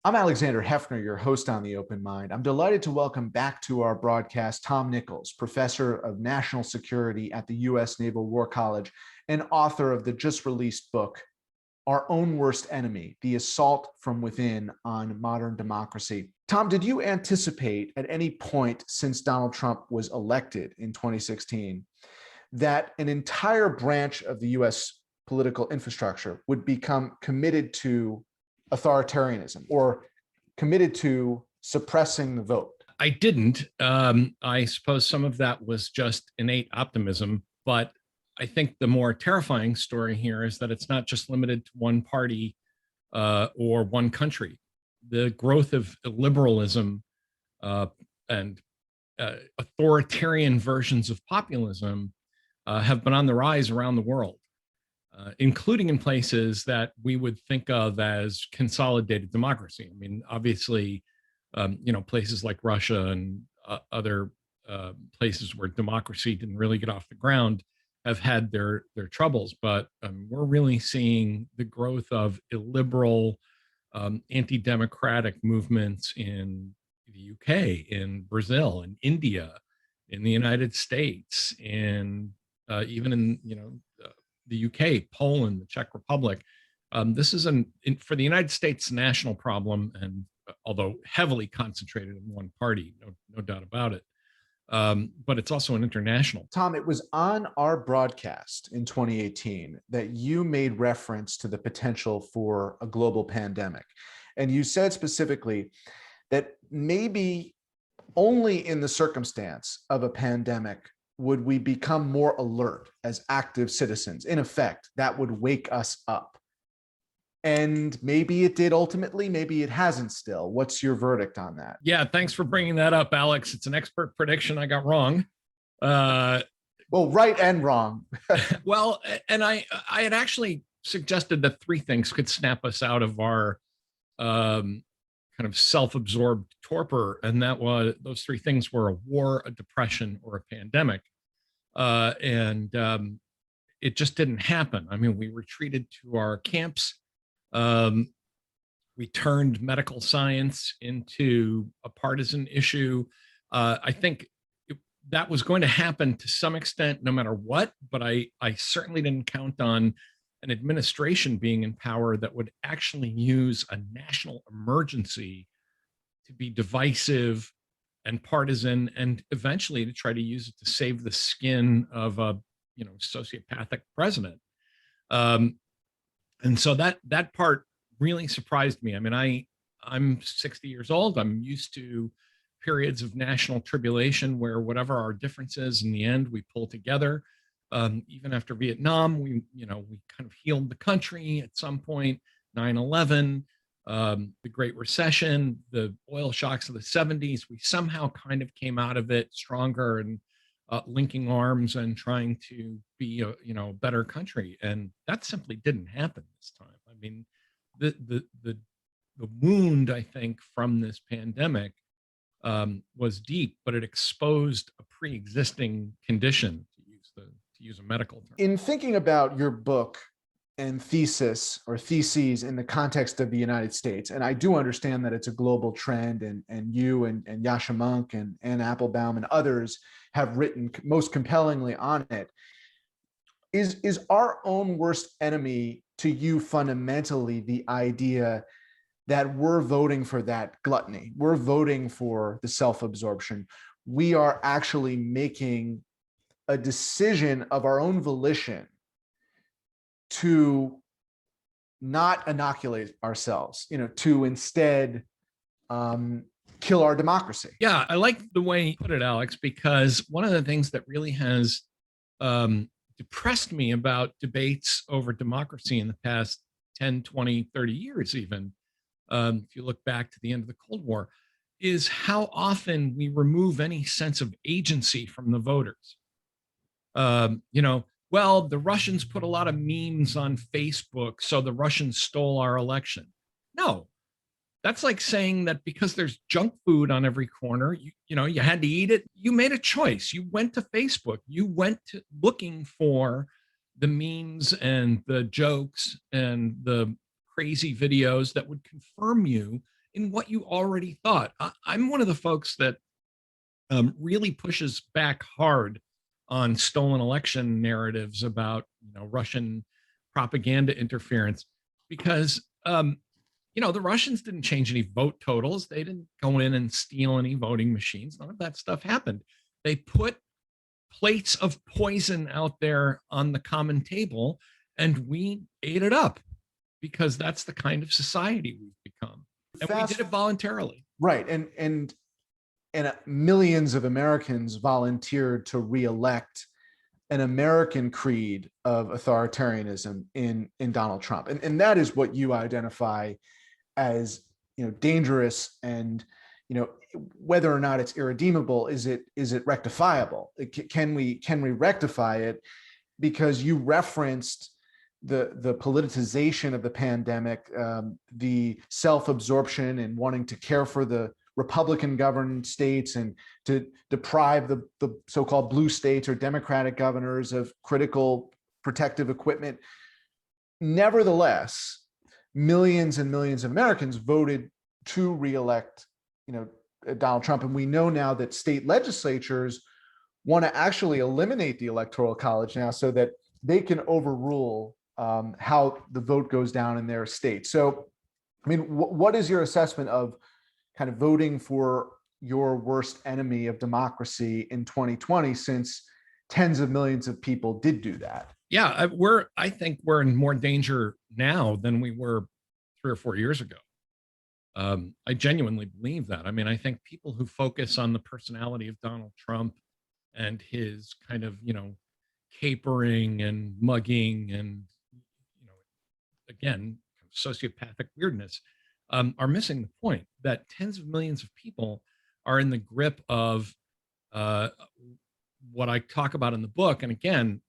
I'm Alexander Heffner, your host on The Open Mind. I'm delighted to welcome back to our broadcast Tom Nichols, professor of national security at the U.S. Naval War College and author of the just released book, Our Own Worst Enemy, The Assault from Within on Modern Democracy. Tom, did you anticipate at any point since Donald Trump was elected in 2016 that an entire branch of the U.S. political infrastructure would become committed to authoritarianism or committed to suppressing the vote? I didn't. I suppose some of that was just innate optimism, but I think the more terrifying story here is that it's not just limited to one party or one country. The growth of liberalism and authoritarian versions of populism have been on the rise around the world, including in places that we would think of as consolidated democracy. I mean, obviously, places like Russia and other places where democracy didn't really get off the ground have had their troubles, but we're really seeing the growth of illiberal, anti-democratic movements in the UK, in Brazil, in India, in the United States, and even in the UK, Poland, the Czech Republic. This is for the United States national problem, and although heavily concentrated in one party, no doubt about it. But it's also an international. Tom, it was on our broadcast in 2018 that you made reference to the potential for a global pandemic. And you said specifically that maybe only in the circumstance of a pandemic would we become more alert as active citizens. In effect, that would wake us up. And maybe it did ultimately, maybe it hasn't still. What's your verdict on that? Yeah, thanks for bringing that up, Alex. It's an expert prediction I got wrong. Well, right and wrong. Well, and I had actually suggested that three things could snap us out of our kind of self-absorbed torpor, and those three things were a war, a depression, or a pandemic. And it just didn't happen. I mean, we retreated to our camps. We turned medical science into a partisan issue. I think that was going to happen to some extent, no matter what, but I certainly didn't count on an administration being in power that would actually use a national emergency to be divisive and partisan, and eventually to try to use it to save the skin of a sociopathic president. And so that part really surprised me. I mean, I'm 60 years old. I'm used to periods of national tribulation where whatever our differences, in the end, we pull together. Even after Vietnam, we kind of healed the country at some point. 9/11, the Great Recession, the oil shocks of the 70s, we somehow kind of came out of it stronger and linking arms and trying to be a better country. And that simply didn't happen this time. I mean, the wound, I think, from this pandemic was deep, but it exposed a pre-existing condition, to use a medical term. In thinking about your book and thesis or theses in the context of the United States, and I do understand that it's a global trend, and you and Yasha Monk and Ann Applebaum and others have written most compellingly on it, is our own worst enemy to you fundamentally the idea that we're voting for that gluttony, we're voting for the self-absorption, we are actually making a decision of our own volition to not inoculate ourselves, to instead kill our democracy? Yeah, I like the way you put it, Alex, because one of the things that really has depressed me about debates over democracy in the past 10, 20, 30 years even, if you look back to the end of the Cold War, is how often we remove any sense of agency from the voters. Well, the Russians put a lot of memes on Facebook, so the Russians stole our election. No, that's like saying that because there's junk food on every corner, you had to eat it. You made a choice. You went to Facebook. You went to looking for the memes and the jokes and the crazy videos that would confirm you in what you already thought. I'm one of the folks that really pushes back hard on stolen election narratives about Russian propaganda interference because the Russians didn't change any vote totals. They didn't go in and steal any voting machines. None of that stuff happened. They put plates of poison out there on the common table, and we ate it up because that's the kind of society we've become. And we did it voluntarily. Right. And millions of Americans volunteered to re-elect an American creed of authoritarianism in Donald Trump. And that is what you identify as, dangerous, and, whether or not it's irredeemable, is it rectifiable? Can we rectify it? Because you referenced the politicization of the pandemic, the self-absorption and wanting to care for the Republican governed states and to deprive the so-called blue states or Democratic governors of critical protective equipment. Nevertheless, millions and millions of Americans voted to re-elect, Donald Trump. And we know now that state legislatures want to actually eliminate the Electoral College now so that they can overrule how the vote goes down in their state. So, I mean, what is your assessment of kind of voting for your worst enemy of democracy in 2020, since tens of millions of people did do that? Yeah, I think we're in more danger now than we were 3 or 4 years ago. I genuinely believe that. I mean, I think people who focus on the personality of Donald Trump and his kind of, capering and mugging and, again, sociopathic weirdness, are missing the point that tens of millions of people are in the grip of what I talk about in the book. And again,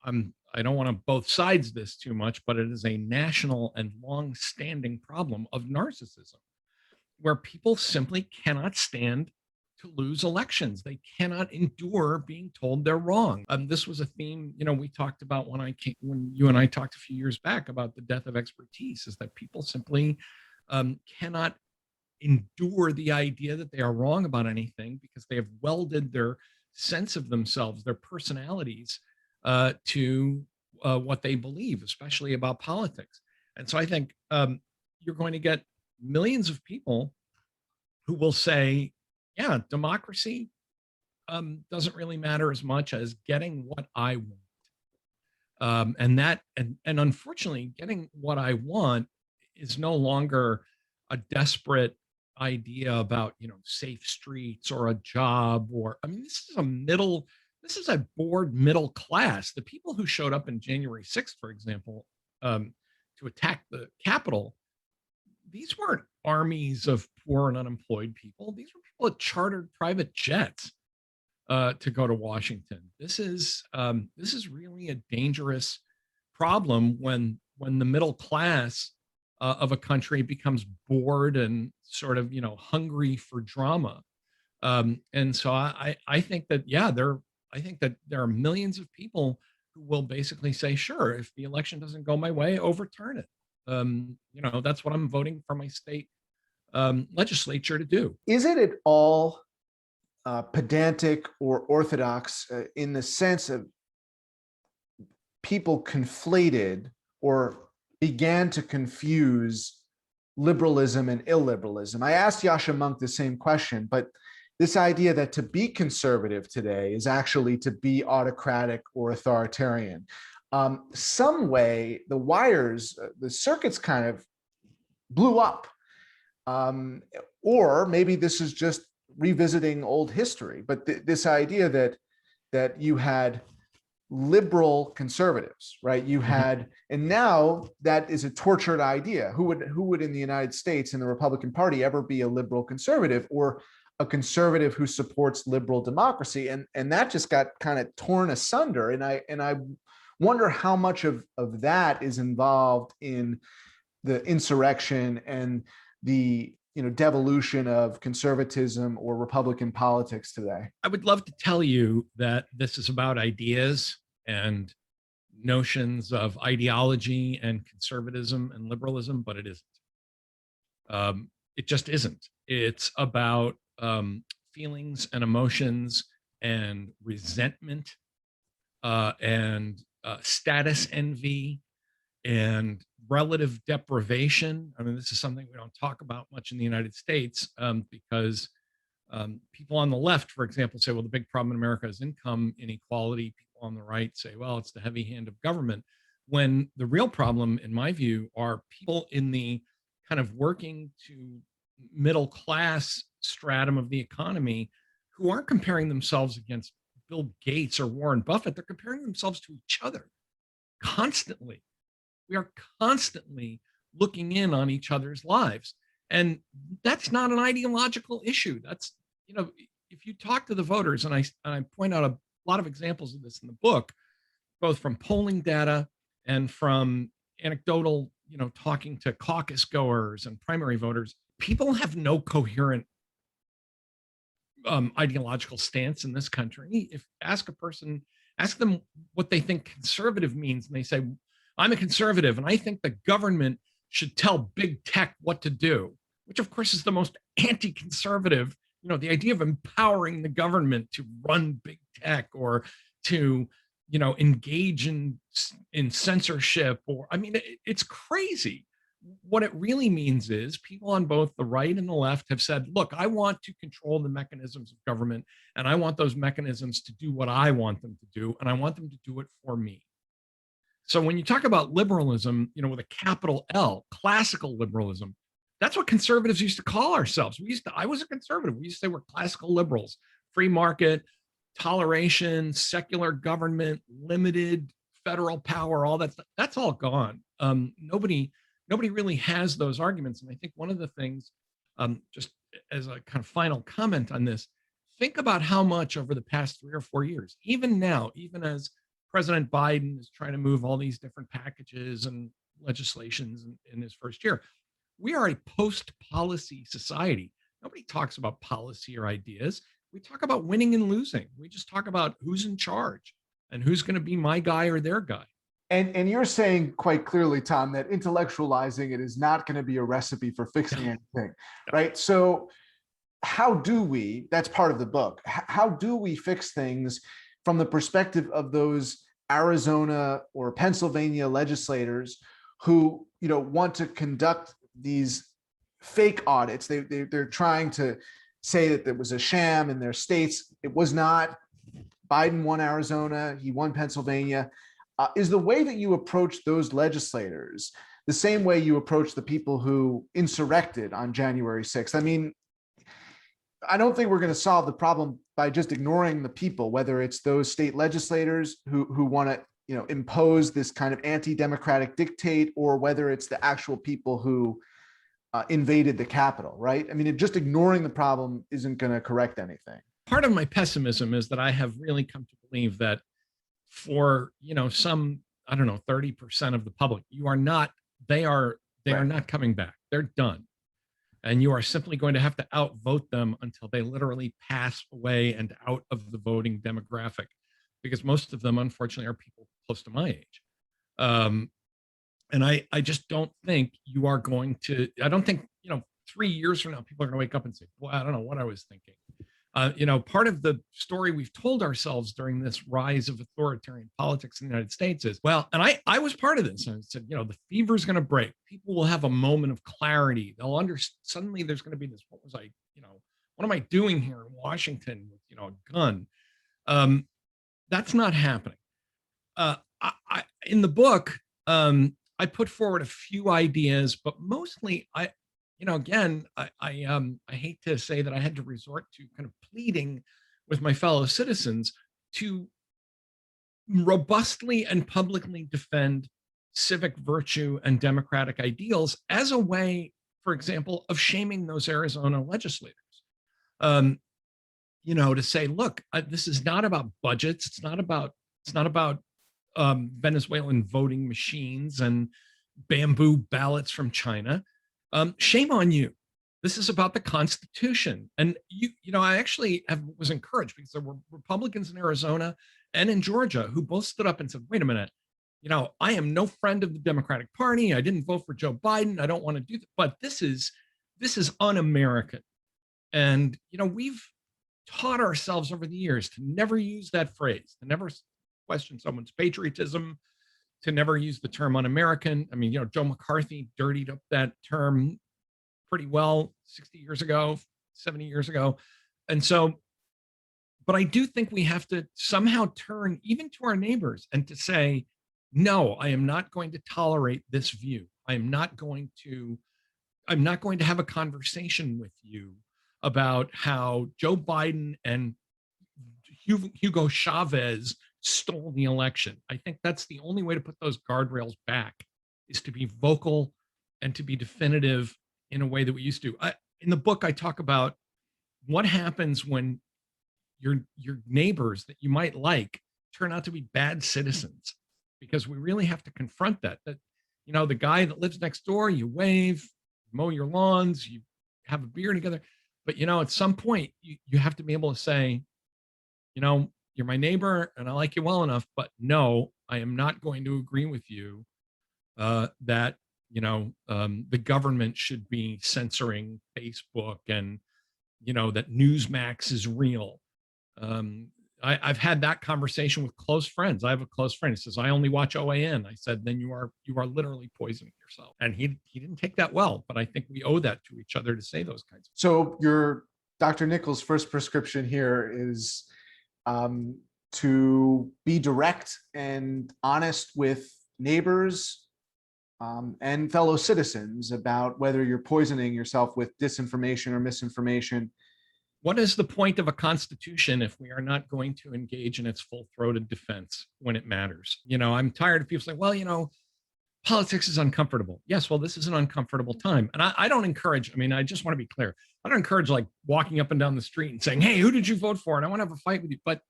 I don't want to both sides this too much, but it is a national and long-standing problem of narcissism, where people simply cannot stand to lose elections. They cannot endure being told they're wrong. This was a theme, we talked about when you and I talked a few years back about the death of expertise, is that people simply cannot endure the idea that they are wrong about anything because they have welded their sense of themselves, their personalities, to what they believe, especially about politics. And so I think you're going to get millions of people who will say, yeah, democracy doesn't really matter as much as getting what I want. And unfortunately, getting what I want is no longer a desperate idea about, safe streets or a job, or, I mean, this is a bored middle class. The people who showed up in January 6th, for example, to attack the Capitol, these weren't armies of poor and unemployed people. These were people that chartered private jets to go to Washington. This is really a dangerous problem when the middle class of a country becomes bored and sort of hungry for drama. And so I think that I think that there are millions of people who will basically say, sure, if the election doesn't go my way, overturn it. That's what I'm voting for my state legislature to do. Is it at all pedantic or orthodox in the sense of people conflated or began to confuse liberalism and illiberalism? I asked Yasha Monk the same question, but this idea that to be conservative today is actually to be autocratic or authoritarian. Some way, the wires, the circuits kind of blew up. Or maybe this is just revisiting old history, but this idea that you had liberal conservatives, right? You had, and now that is a tortured idea. Who would in the United States in the Republican Party ever be a liberal conservative, or a conservative who supports liberal democracy? And that just got kind of torn asunder. And I wonder how much of that is involved in the insurrection and the devolution of conservatism or Republican politics today. I would love to tell you that this is about ideas and notions of ideology and conservatism and liberalism, but it isn't. It just isn't. It's about feelings and emotions and resentment and status envy and relative deprivation. I mean, this is something we don't talk about much in the United States because people on the left, for example, say, well, the big problem in America is income inequality. People on the right say, well, it's the heavy hand of government. When the real problem, in my view, are people in the kind of working to middle class stratum of the economy who aren't comparing themselves against Bill Gates or Warren Buffett. They're comparing themselves to each other constantly. We are constantly looking in on each other's lives. And that's not an ideological issue. That's, you know, if you talk to the voters, and I point out a lot of examples of this in the book, both from polling data and from anecdotal, you know, talking to caucus goers and primary voters, people have no coherent ideological stance in this country. If ask them what they think conservative means, and they say, I'm a conservative and I think the government should tell big tech what to do, which of course is the most anti-conservative, you know, the idea of empowering the government to run big tech or to, you know, engage in censorship, or, I mean, it's crazy. What it really means is people on both the right and the left have said, look, I want to control the mechanisms of government, and I want those mechanisms to do what I want them to do, and I want them to do it for me. So when you talk about liberalism, you know, with a capital L, classical liberalism, that's what conservatives used to call ourselves. I was a conservative. We used to say we're classical liberals, free market, toleration, secular government, limited federal power, all that stuff. That's all gone. Nobody really has those arguments. And I think one of the things, just as a kind of final comment on this, think about how much over the past 3 or 4 years, even now, even as President Biden is trying to move all these different packages and legislations in his first year, we are a post-policy society. Nobody talks about policy or ideas. We talk about winning and losing. We just talk about who's in charge and who's going to be my guy or their guy. And you're saying quite clearly, Tom, that intellectualizing it is not going to be a recipe for fixing anything, right? So how do we, that's part of the book, how do we fix things from the perspective of those Arizona or Pennsylvania legislators who, you know, want to conduct these fake audits? They're trying to say that there was a sham in their states. It was not. Biden won Arizona, he won Pennsylvania. Is the way that you approach those legislators the same way you approach the people who insurrected on January 6th? I mean, I don't think we're going to solve the problem by just ignoring the people, whether it's those state legislators who want to, you know, impose this kind of anti-democratic dictate, or whether it's the actual people who invaded the Capitol, right? I mean, just ignoring the problem isn't going to correct anything. Part of my pessimism is that I have really come to believe that for, you know, some, I don't know, 30% of the public, they are not coming back. They're done. And you are simply going to have to outvote them until they literally pass away and out of the voting demographic, because most of them, unfortunately, are people close to my age. And I just don't think you are going to, I don't think, you know, 3 years from now, people are going to wake up and say, boy, I don't know what I was thinking. You know, part of the story we've told ourselves during this rise of authoritarian politics in the United States is, well, and I was part of this. I said, you know, the fever's going to break. People will have a moment of clarity. They'll understand. Suddenly there's going to be this, what am I doing here in Washington with, you know, a gun? That's not happening. In the book, I put forward a few ideas, but mostly you know, again, I hate to say that I had to resort to kind of pleading with my fellow citizens to robustly and publicly defend civic virtue and democratic ideals as a way, for example, of shaming those Arizona legislators. You know, to say, look, this is not about budgets. It's not about Venezuelan voting machines and bamboo ballots from China. Shame on you. This is about the Constitution. And you know, I actually was encouraged because there were Republicans in Arizona and in Georgia who both stood up and said, wait a minute, you know, I am no friend of the Democratic Party. I didn't vote for Joe Biden. I don't want to do that. But this is this is un-American. And, we've taught ourselves over the years to never use that phrase, to never question someone's patriotism, to never use the term un-American. I mean, Joe McCarthy dirtied up that term pretty well 60 years ago, 70 years ago. And so, but I do think we have to somehow turn even to our neighbors and to say, no, I am not going to tolerate this view. I'm not going to have a conversation with you about how Joe Biden and Hugo Chavez stole the election. I think that's the only way to put those guardrails back, is to be vocal and to be definitive in a way that we used to. In the book, I talk about what happens when your neighbors that you might like turn out to be bad citizens, because we really have to confront that the guy that lives next door, you wave, mow your lawns, you have a beer together, but at some point you have to be able to say, you're my neighbor and I like you well enough, but no, I am not going to agree with you that the government should be censoring Facebook, and that Newsmax is real. I've had that conversation with close friends. I have a close friend who says, I only watch OAN. I said, then you are literally poisoning yourself. And he didn't take that well, but I think we owe that to each other to say those kinds of things. So your Dr. Nichols' first prescription here is to be direct and honest with neighbors and fellow citizens about whether you're poisoning yourself with disinformation or misinformation. What is the point of a constitution if we are not going to engage in its full-throated defense when it matters? I'm tired of people saying, well, politics is uncomfortable. Yes, well, this is an uncomfortable time. And I don't encourage, I just want to be clear. I don't encourage like walking up and down the street and saying, hey, who did you vote for? And I want to have a fight with you. But,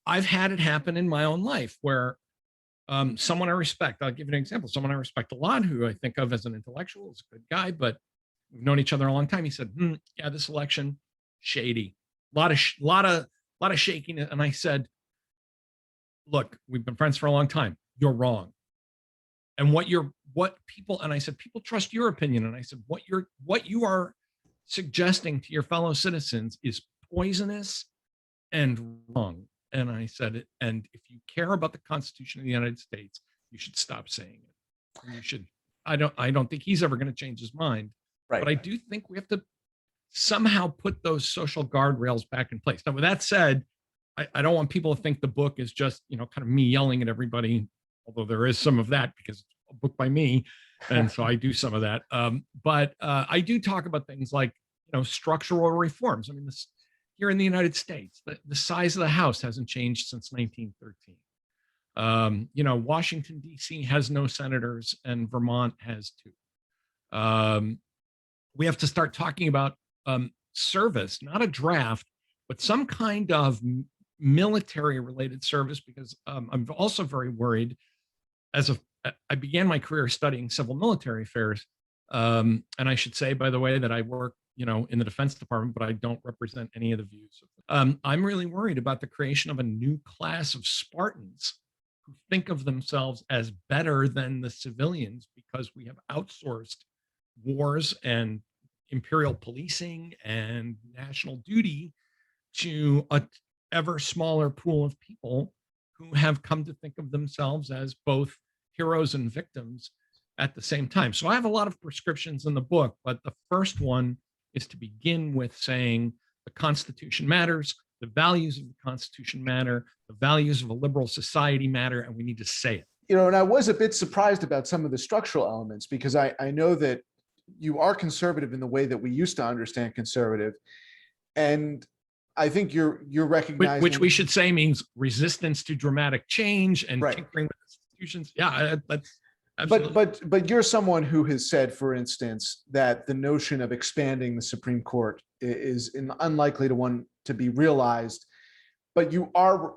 I've had it happen in my own life where someone I respect, I'll give you an example, someone I respect a lot, who I think of as an intellectual, is a good guy, but we've known each other a long time. He said, yeah, this election, shady, a lot of shaking. And I said, look, we've been friends for a long time. You're wrong. And I said, people trust your opinion. And I said, what you are suggesting to your fellow citizens is poisonous and wrong. And I said it. And if you care about the Constitution of the United States, you should stop saying it. You should. I don't think he's ever going to change his mind. Right. But I do think we have to somehow put those social guardrails back in place. Now, with that said, I don't want people to think the book is just, kind of me yelling at everybody, although there is some of that because it's a book by me. And so I do some of that. But I do talk about things like, structural reforms. Here in the United States, the size of the House hasn't changed since 1913. Washington, D.C. has no senators and Vermont has 2. We have to start talking about service, not a draft, but some kind of military related service, because I'm also very worried. I began my career studying civil military affairs. And I should say, by the way, that I work, in the Defense Department, but I don't represent any of the views. I'm really worried about the creation of a new class of Spartans who think of themselves as better than the civilians because we have outsourced wars and imperial policing and national duty to a ever smaller pool of people who have come to think of themselves as both heroes and victims at the same time. So I have a lot of prescriptions in the book, but the first one is to begin with saying the Constitution matters, the values of the Constitution matter, the values of a liberal society matter, and we need to say it. And I was a bit surprised about some of the structural elements, because I know that you are conservative in the way that we used to understand conservative. And I think you're recognizing, which we should say means resistance to dramatic change and tinkering with institutions. Yeah, that's absolutely. But you're someone who has said, for instance, that the notion of expanding the Supreme Court is unlikely to be realized. But you are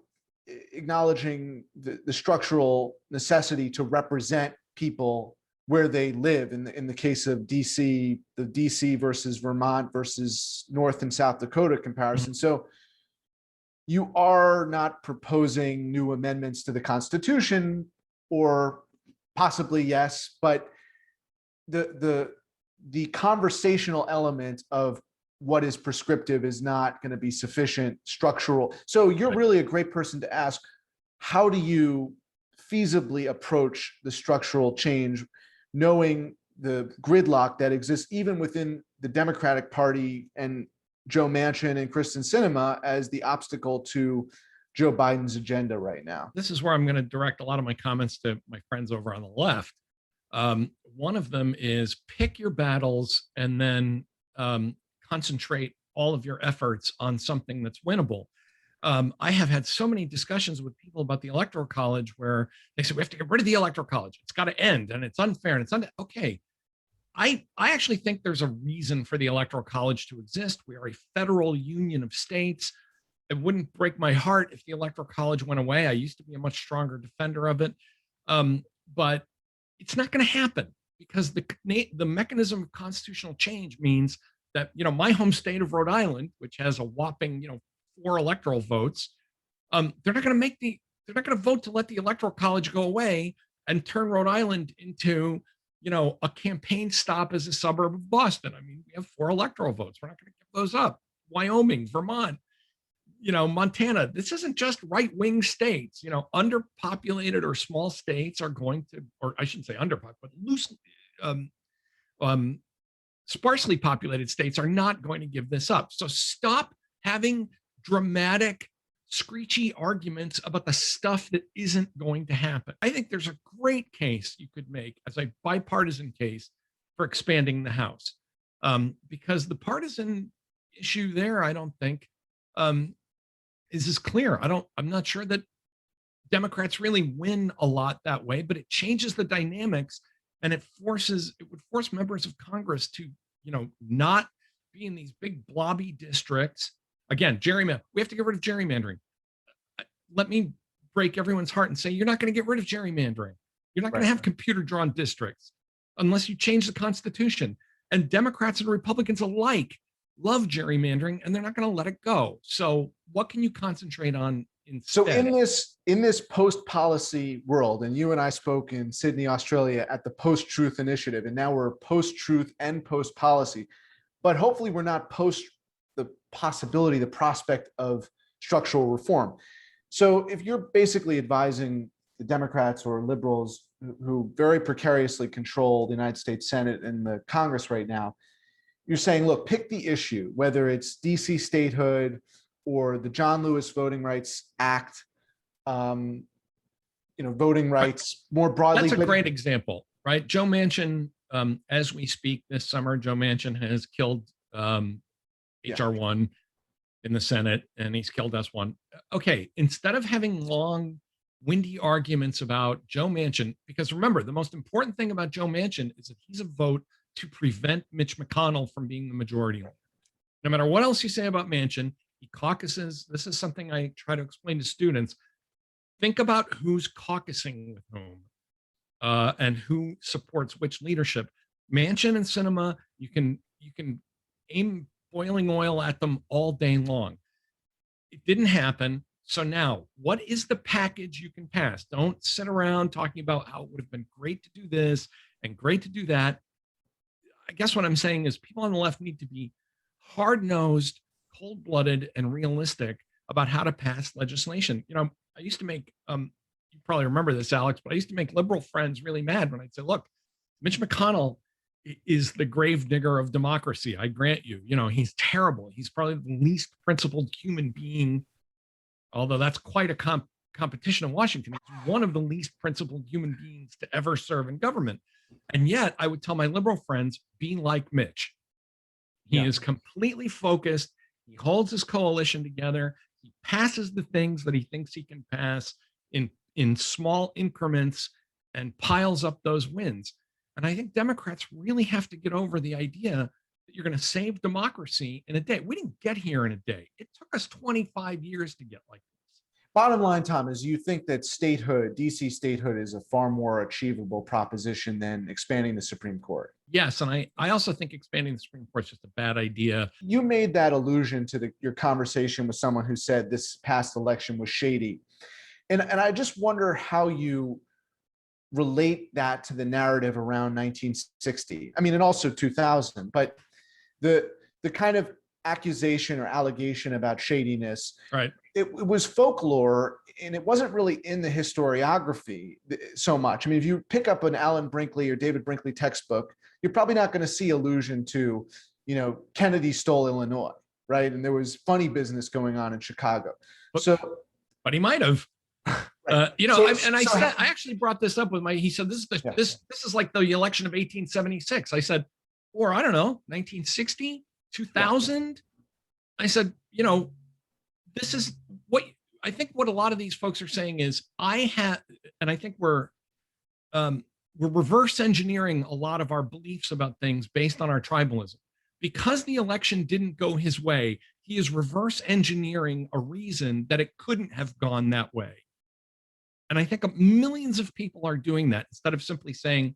acknowledging the structural necessity to represent people where they live. In the case of DC, the DC versus Vermont versus North and South Dakota comparison. So you are not proposing new amendments to the Constitution, or possibly yes, but the the conversational element of what is prescriptive is not going to be sufficient structural. So you're really a great person to ask, how do you feasibly approach the structural change, knowing the gridlock that exists even within the Democratic Party and Joe Manchin and Kristen Sinema as the obstacle to Joe Biden's agenda right now? This is where I'm going to direct a lot of my comments to my friends over on the left. One of them is pick your battles and then concentrate all of your efforts on something that's winnable. I have had so many discussions with people about the Electoral College where they say we have to get rid of the Electoral College. It's got to end, and it's unfair, and it's okay. I actually think there's a reason for the Electoral College to exist. We are a federal union of states. It wouldn't break my heart if the Electoral College went away. I used to be a much stronger defender of it, but it's not going to happen because the mechanism of constitutional change means that, my home state of Rhode Island, which has a whopping, 4 electoral votes, they're not going to vote to let the Electoral College go away and turn Rhode Island into, a campaign stop as a suburb of Boston. I mean, we have 4 electoral votes. We're not going to give those up. Wyoming, Vermont, Montana. This isn't just right-wing states. Underpopulated or small states are going to, or I shouldn't say underpopulated, but loosely, sparsely populated states are not going to give this up. So stop having dramatic, screechy arguments about the stuff that isn't going to happen. I think there's a great case you could make as a bipartisan case for expanding the House, because the partisan issue there, I don't think, is as clear. I'm not sure that Democrats really win a lot that way, but it changes the dynamics, and it would force members of Congress to, not be in these big blobby districts. Again, gerrymandering. We have to get rid of gerrymandering. Let me break everyone's heart and say, you're not going to get rid of gerrymandering. You're not going to have computer-drawn districts unless you change the Constitution. And Democrats and Republicans alike love gerrymandering, and they're not going to let it go. So what can you concentrate on instead? So in this post-policy world, and you and I spoke in Sydney, Australia at the Post-Truth Initiative, and now we're post-truth and post-policy, but hopefully we're not post the possibility, the prospect of structural reform. So if you're basically advising the Democrats or liberals who very precariously control the United States Senate and the Congress right now, you're saying, look, pick the issue, whether it's DC statehood or the John Lewis Voting Rights Act, voting rights more broadly. That's a great example, right? Joe Manchin, as we speak this summer, Joe Manchin has killed HR1 in the Senate, and he's killed S1. Okay, instead of having long, windy arguments about Joe Manchin, because remember, the most important thing about Joe Manchin is that he's a vote to prevent Mitch McConnell from being the majority leader. No matter what else you say about Manchin, he caucuses. This is something I try to explain to students. Think about who's caucusing with whom and who supports which leadership. Manchin and Sinema, you can aim boiling oil at them all day long. It didn't happen. So now, what is the package you can pass? Don't sit around talking about how it would have been great to do this and great to do that. I guess what I'm saying is people on the left need to be hard-nosed, cold-blooded, and realistic about how to pass legislation. I used to make, you probably remember this, Alex, but I used to make liberal friends really mad when I'd say, look, Mitch McConnell is the gravedigger of democracy. I grant you, he's terrible. He's probably the least principled human being, although that's quite a competition in Washington. He's one of the least principled human beings to ever serve in government. And yet I would tell my liberal friends, be like Mitch. He is completely focused. He holds his coalition together. He passes the things that he thinks he can pass in small increments and piles up those wins. And I think Democrats really have to get over the idea that you're going to save democracy in a day. We didn't get here in a day. It took us 25 years to get like this. Bottom line, Tom, is you think that statehood, DC statehood, is a far more achievable proposition than expanding the Supreme Court. Yes, and I also think expanding the Supreme Court is just a bad idea. You made that allusion to your conversation with someone who said this past election was shady. And I just wonder how you relate that to the narrative around 1960. I mean, and also 2000, but the kind of accusation or allegation about shadiness, Right. it was folklore, and it wasn't really in the historiography so much. I mean, if you pick up an Alan Brinkley or David Brinkley textbook, you're probably not going to see allusion to, Kennedy stole Illinois, right? And there was funny business going on in Chicago. But he might have. Right. I actually brought this up with he said, this is like the election of 1876. I said, or I don't know, 1960, 2000. Yeah. I said, this is what I think what a lot of these folks are saying is and I think we're reverse engineering a lot of our beliefs about things based on our tribalism. Because the election didn't go his way, he is reverse engineering a reason that it couldn't have gone that way. And I think millions of people are doing that instead of simply saying,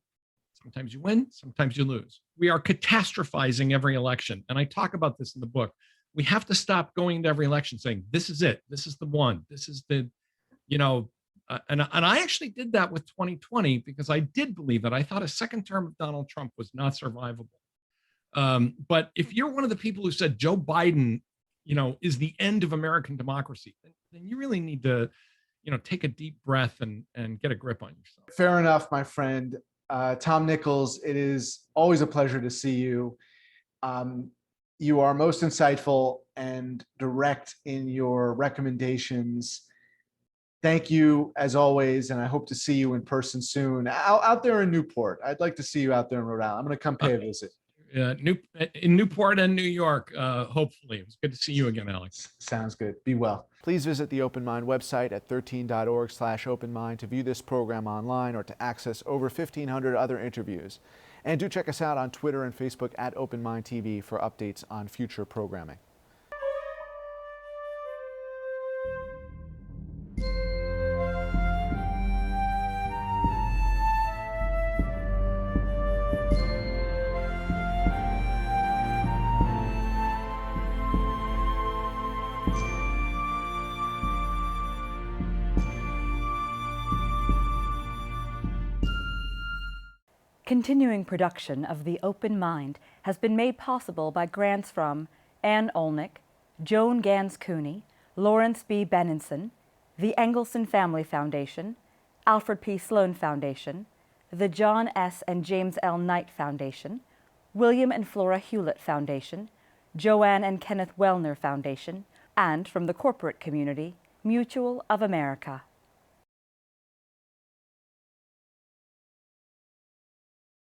sometimes you win, sometimes you lose. We are catastrophizing every election. And I talk about this in the book. We have to stop going into every election saying, this is it. This is the one. This is the, and I actually did that with 2020 because I did believe it. I thought a second term of Donald Trump was not survivable. But if you're one of the people who said Joe Biden, is the end of American democracy, then you really need to, take a deep breath and get a grip on yourself. Fair enough, my friend. Tom Nichols, it is always a pleasure to see you. You are most insightful and direct in your recommendations. Thank you, as always, and I hope to see you in person soon. Out there in Newport. I'd like to see you out there in Rhode Island. I'm going to come pay a visit. In Newport and New York, hopefully. It was good to see you again, Alex. Sounds good. Be well. Please visit the Open Mind website at 13.org/openmind to view this program online or to access over 1,500 other interviews. And do check us out on Twitter and Facebook at Open Mind TV for updates on future programming. Continuing production of The Open Mind has been made possible by grants from Ann Olnick, Joan Gans Cooney, Lawrence B. Benenson, the Engelson Family Foundation, Alfred P. Sloan Foundation, the John S. and James L. Knight Foundation, William and Flora Hewlett Foundation, Joanne and Kenneth Wellner Foundation, and from the corporate community, Mutual of America.